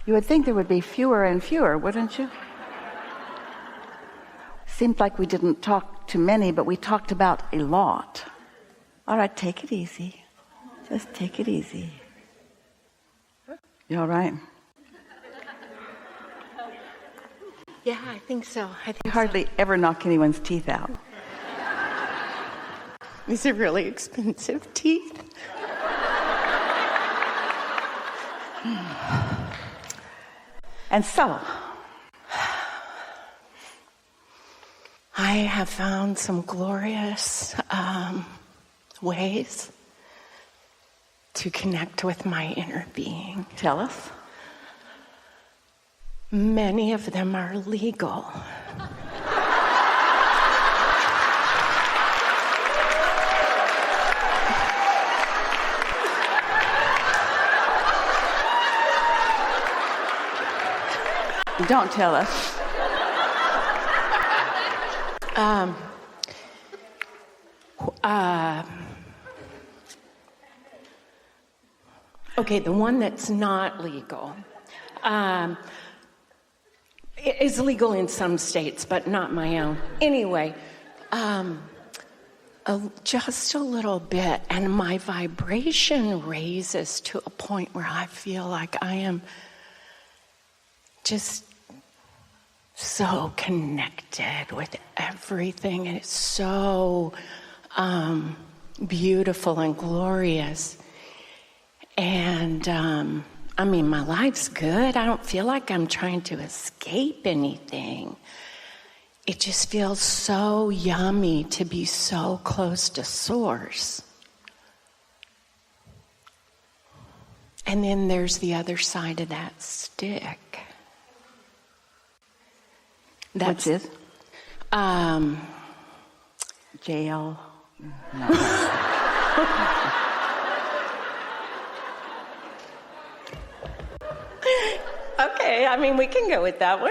You would think there would be fewer and fewer, wouldn't you? Seemed like we didn't talk to many, but we talked about a lot. All right, take it easy. Just take it easy. You all right? Yeah, I think so. You hardly ever knock anyone's teeth out. These are really expensive teeth. And so, I have found some glorious ways to connect with my inner being. Tell us. Many of them are legal. Don't tell us. Okay, the one that's not legal is legal in some states, but not my own. Anyway, just a little bit, and my vibration raises to a point where I feel like I am just so connected with everything, and it's so beautiful and glorious. And I mean, my life's good. I don't feel like I'm trying to escape anything. It just feels so yummy to be so close to Source. And then there's the other side of that stick. Which is? Jail. No. Okay, I mean, we can go with that one.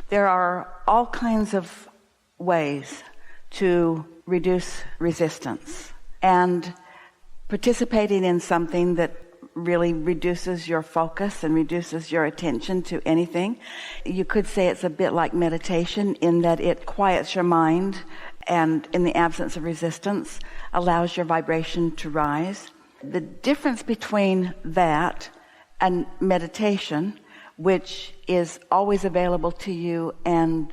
There are all kinds of ways to reduce resistance. And participating in something that really reduces your focus and reduces your attention to anything. You could say it's a bit like meditation in that it quiets your mind and, in the absence of resistance, allows your vibration to rise. The difference between that and meditation, which is always available to you and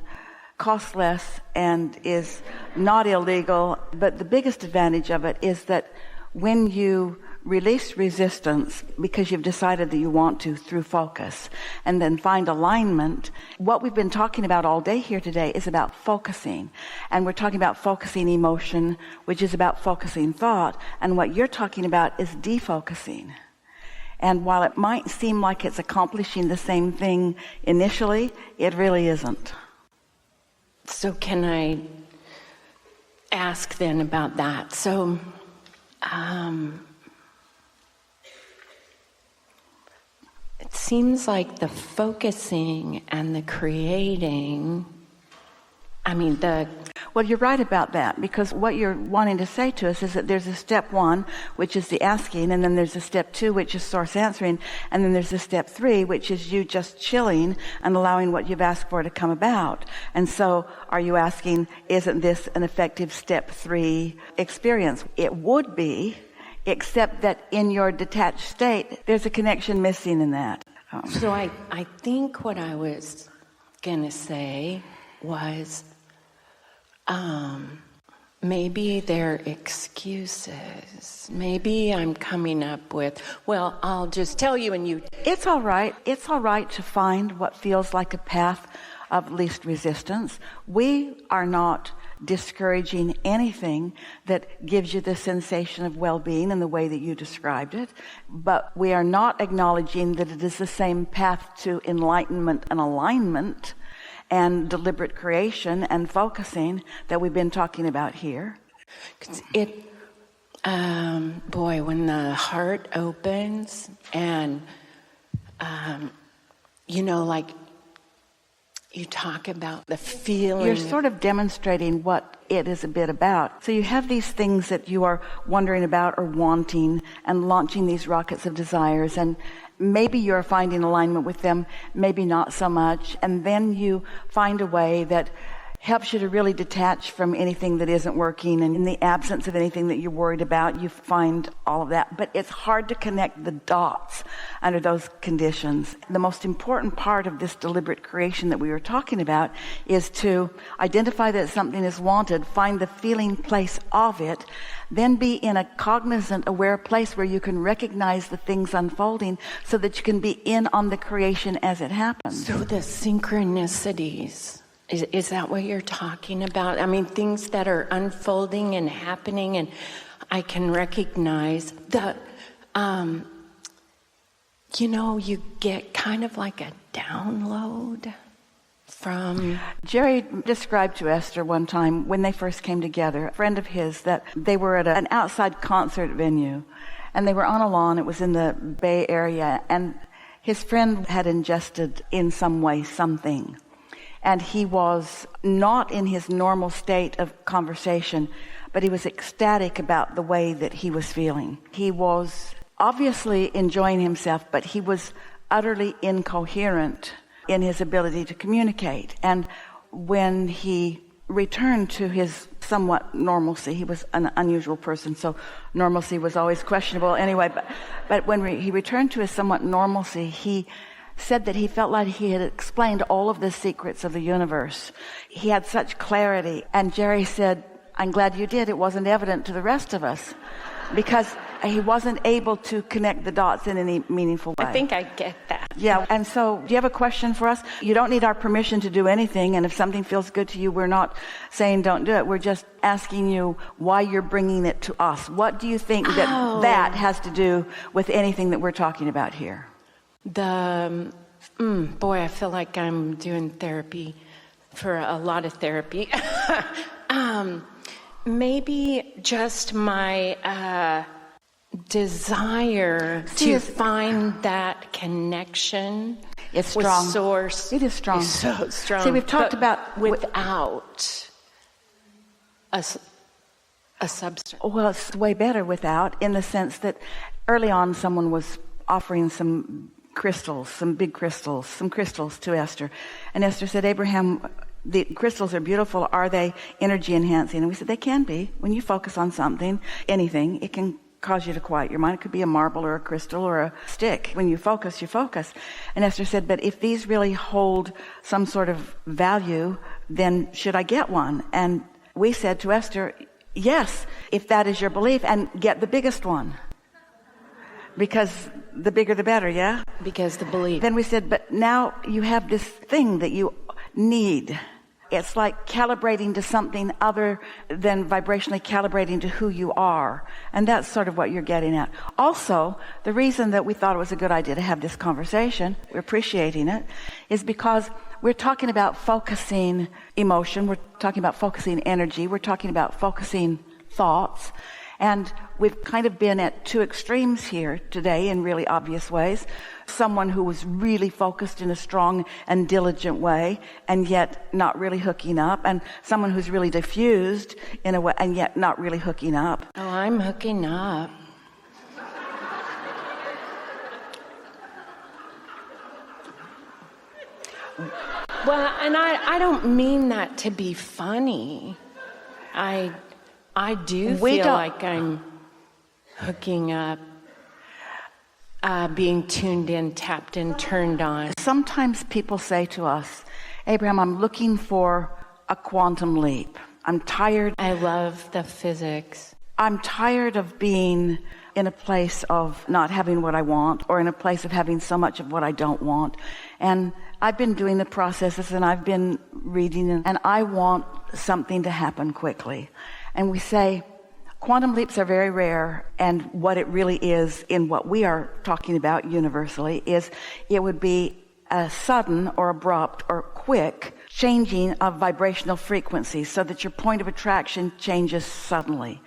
costs less and is not illegal, but the biggest advantage of it is that when you release resistance because you've decided that you want to through focus and then find alignment, what we've been talking about all day here today is about focusing. And we're talking about focusing emotion, which is about focusing thought. And what you're talking about is defocusing. And while it might seem like it's accomplishing the same thing initially, it really isn't. So can I ask then about that? So, it seems like the focusing and the creating, Well, you're right about that, because what you're wanting to say to us is that there's a step 1, which is the asking, and then there's a step 2, which is Source answering, and then there's a step 3, which is you just chilling and allowing what you've asked for to come about. And so are you asking, isn't this an effective step 3 experience? It would be, except that in your detached state, there's a connection missing in that. So I think what I was going to say was, maybe they're excuses. Maybe I'm coming up with, well, I'll just tell you and you... It's all right. It's all right to find what feels like a path of least resistance. We are not discouraging anything that gives you the sensation of well-being in the way that you described it, but we are not acknowledging that it is the same path to enlightenment and alignment and deliberate creation and focusing that we've been talking about here. It, boy, when the heart opens and, you talk about the feeling. You're sort of demonstrating what it is a bit about. So you have these things that you are wondering about or wanting and launching these rockets of desires, and maybe you're finding alignment with them, maybe not so much, and then you find a way that helps you to really detach from anything that isn't working, and in the absence of anything that you're worried about, you find all of that. But it's hard to connect the dots under those conditions. The most important part of this deliberate creation that we were talking about is to identify that something is wanted, find the feeling place of it, then be in a cognizant, aware place where you can recognize the things unfolding so that you can be in on the creation as it happens. So the synchronicities, is that what you're talking about? I mean, things that are unfolding and happening, and I can recognize the, you get kind of like a download from... Jerry described to Esther one time when they first came together, a friend of his, that they were at an outside concert venue, and they were on a lawn. It was in the Bay Area, and his friend had ingested in some way something. And he was not in his normal state of conversation, but he was ecstatic about the way that he was feeling. He was obviously enjoying himself, but he was utterly incoherent in his ability to communicate. And when he returned to his somewhat normalcy, he was an unusual person, so normalcy was always questionable anyway, but when he returned to his somewhat normalcy, he said that he felt like he had explained all of the secrets of the universe. He had such clarity. And Jerry said, "I'm glad you did. It wasn't evident to the rest of us," because he wasn't able to connect the dots in any meaningful way. I think I get that. Yeah. And so, do you have a question for us? You don't need our permission to do anything. And if something feels good to you, we're not saying don't do it. We're just asking you why you're bringing it to us. What do you think that has to do with anything that we're talking about here? Boy, I feel like I'm doing therapy for a lot of therapy. Maybe just my desire to find that connection. It's strong. With source. It is strong. It's so strong. See, we've talked about without a substance. Well, it's way better without, in the sense that early on someone was offering some crystals, some big crystals, some crystals to Esther. And Esther said, "Abraham, the crystals are beautiful. Are they energy enhancing?" And we said, they can be. When you focus on something, anything, it can cause you to quiet your mind. It could be a marble or a crystal or a stick. When you focus, you focus. And Esther said, but if these really hold some sort of value, then should I get one? And we said to Esther, yes, if that is your belief, and get the biggest one. Because the bigger the better, yeah? Because the belief. Then we said, but now you have this thing that you need. It's like calibrating to something other than vibrationally calibrating to who you are. And that's sort of what you're getting at. Also, the reason that we thought it was a good idea to have this conversation, we're appreciating it, is because we're talking about focusing emotion, we're talking about focusing energy, we're talking about focusing thoughts. And we've kind of been at two extremes here today in really obvious ways. Someone who was really focused in a strong and diligent way and yet not really hooking up, and someone who's really diffused in a way and yet not really hooking up. Oh, I'm hooking up. Well, and I don't mean that to be funny. I do feel like I'm hooking up, being tuned in, tapped in, turned on. Sometimes people say to us, Abraham, I'm looking for a quantum leap. I'm tired. I love the physics. I'm tired of being in a place of not having what I want, or in a place of having so much of what I don't want. And I've been doing the processes, and I've been reading, and I want something to happen quickly. And we say, quantum leaps are very rare, and what it really is in what we are talking about universally is it would be a sudden or abrupt or quick changing of vibrational frequencies so that your point of attraction changes suddenly.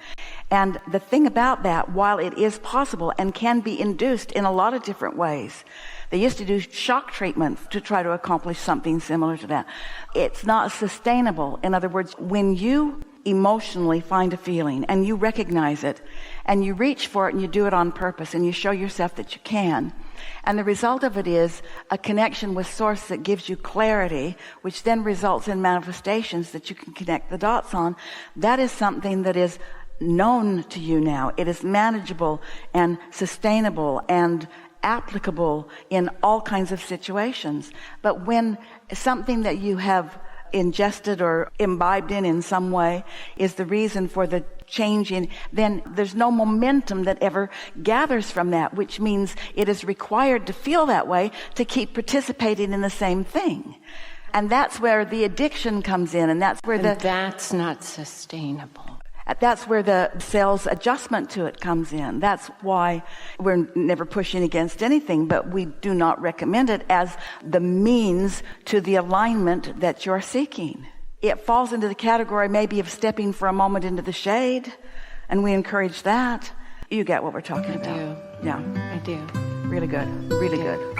And the thing about that, while it is possible and can be induced in a lot of different ways, they used to do shock treatment to try to accomplish something similar to that. It's not sustainable. In other words, when you emotionally find a feeling and you recognize it and you reach for it and you do it on purpose and you show yourself that you can, and the result of it is a connection with source that gives you clarity, which then results in manifestations that you can connect the dots on, that is something that is known to you now. It is manageable and sustainable and applicable in all kinds of situations. But when something that you have ingested or imbibed in some way is the reason for the change in, then there's no momentum that ever gathers from that, which means it is required to feel that way to keep participating in the same thing. And that's where the addiction comes in, and that's where that's not sustainable. That's where the cell's adjustment to it comes in. That's why we're never pushing against anything, but we do not recommend it as the means to the alignment that you're seeking. It falls into the category maybe of stepping for a moment into the shade, and we encourage that. You get what we're talking about. I do. Yeah. I do. Really good. Really good.